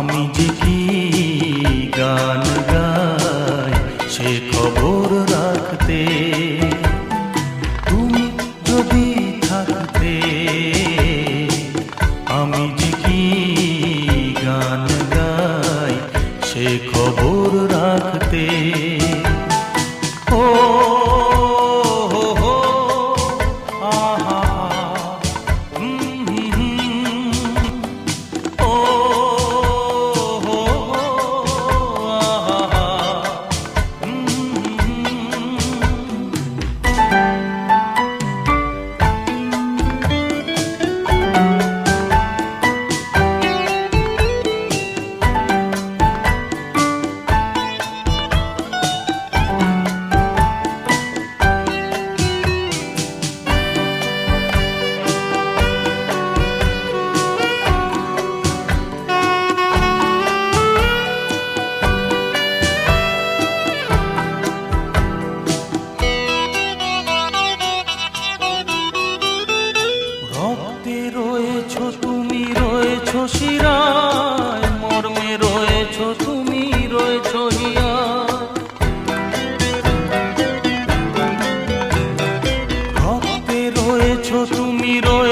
আমি যে কি গান গাই সে খবর রাখতে তুমি যদি থাকতে। আমি যে কি গান গাই সে খবর রাখতে। ও হো হো আহা ও হো আহা রক্তে রয়েছো তুমি রয়েছো শিরায়, মর্মে রয়েছো তুমি রয়েছো হিয়ায়। রক্তে রয়েছো তুমি রয়েছো